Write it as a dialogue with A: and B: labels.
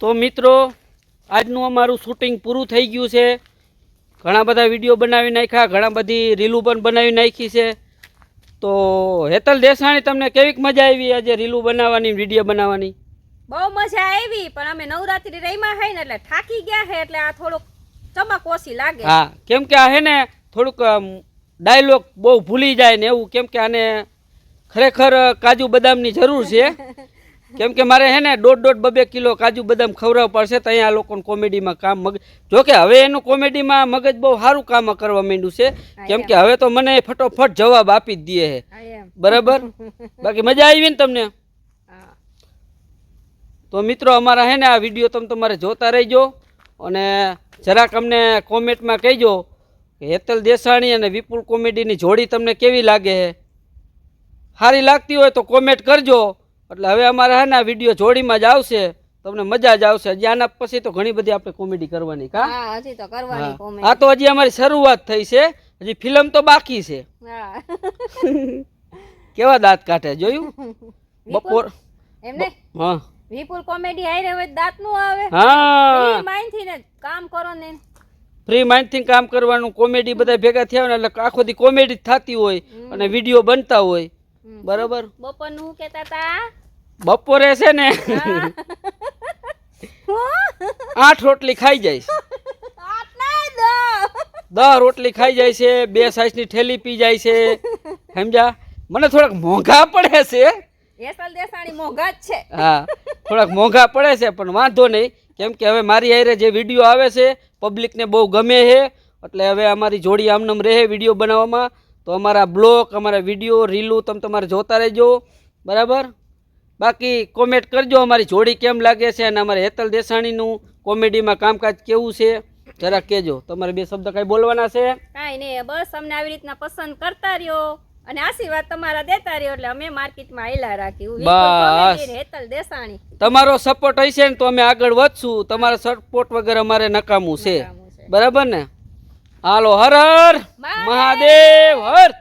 A: તો મિત્રો આજનું અમારું શૂટિંગ પૂરું થઈ ગયું છે. ઘણા બધા વિડીયો બનાવી નાખ્યા, ઘણા બધી રીલું પણ બનાવી નાખી છે. તો હેતલ દેસાણી, તમને કેવીક મજા આવી આજે રીલું બનાવવાની, વિડીયો બનાવવાની?
B: બહુ મજા આવી, પણ અમે નવરાત્રી રહીમાં હે ને એટલે થાકી ગયા હે, એટલે આ થોડુંક ચમક ઓછી લાગે.
A: હા, કેમ કે આ હે ને થોડુંક ડાયલોગ બહુ ભૂલી જાય ને એવું, કેમ કે આને ખરેખર કાજુ બદામની જરૂર છે. કેમ કે મારે હે ને 1.5-2 કિલો કાજુ બદામ ખવડાવવા પડશે, તો અહીંયા આ લોકોને કોમેડીમાં કામ જોકે હવે એનું કોમેડીમાં મગજ બહુ સારું કામ કરવા માંડ્યું છે. કેમ કે હવે તો મને ફટોફટ જવાબ આપી જ દે છે. બરાબર? બાકી મજા આવી ને તમને? તો મિત્રો અમારા હે ને આ વિડીયો તમે તમારે જોતા રહેજો અને જરાક અમને કોમેન્ટમાં કહેજો કે હેતલ દેસાણી અને વિપુલ કોમેડીની જોડી તમને કેવી લાગે છે. સારી લાગતી હોય તો કોમેન્ટ કરજો. એટલે હવે અમારા હે ને આ વિડીયો જોડીમાં જ આવશે, તમને મજા જ આવશે. હજી આના પછી તો ઘણી બધી આપણે કોમેડી કરવાની.
B: હા, હજી તો કરવાની કોમેડી.
A: આ તો હજી અમારી શરૂઆત થઈ છે, હજી ફિલ્મ તો બાકી છે. કેવા દાંત કાઢે જોયું? બપોર
B: એમને
A: હા
B: વિપુલ કોમેડી આઈ હવે દાંત નું આવે.
A: હા,
B: ફ્રી માઇન્ડ થી ને કામ કરો ને,
A: ફ્રી માઇન્ડ થી કામ કરવાનું. કોમેડી બધા ભેગા થયા ને એટલે આખો દી કોમેડી થતી હોય અને વિડીયો બનતા હોય. બરાબર?
B: બપોર નું કેતા તા
A: બપોરે છે ને 8 રોટલી ખાઈ જાય છે. 10 રોટલી ખાઈ જાય છે, 2 સાઈઝની થેલી પી જાય છે. સમજા? મને થોડાક મોંઘા પડે છે.
B: હેતલ દેસાણી મોંઘા જ છે.
A: હા, થોડાક મોંઘા પડે છે, પણ વાંધો નહીં. કેમ કે હવે મારી હારે જે વિડીયો આવે છે પબ્લિકને બહુ ગમે છે, એટલે હવે અમારી જોડી આમનામ રહે વિડીયો બનાવવામાં. તો અમારા બ્લોગ, અમારા વિડીયો, રીલું તમે તમારે જોતા રહેજો. બરાબર? બાકી કોમેન્ટ કરજો અમારી જોડી કેમ લાગે છે અને અમારે હેતલ દેસાણીનું કોમેડીમાં કામકાજ કેવું છે જરા કહેજો. તમારે 2 શબ્દ કાંઈ બોલવાના છે?
B: કાંઈ નહીં, બસ અમને આવી રીતના પસંદ કરતા રહ્યો અને આશીર્વાદ તમારા દેતા રહ્યો, એટલે અમે માર્કેટમાં આયલા રાખ્યું. બસ હેતલ દેસાણી
A: તમારો સપોર્ટ હશે ને તો અમે આગળ વધશું. તમારા સપોર્ટ વગર અમારે નકામું છે. બરાબર ને? હાલો, હર હર મહાદેવ હર.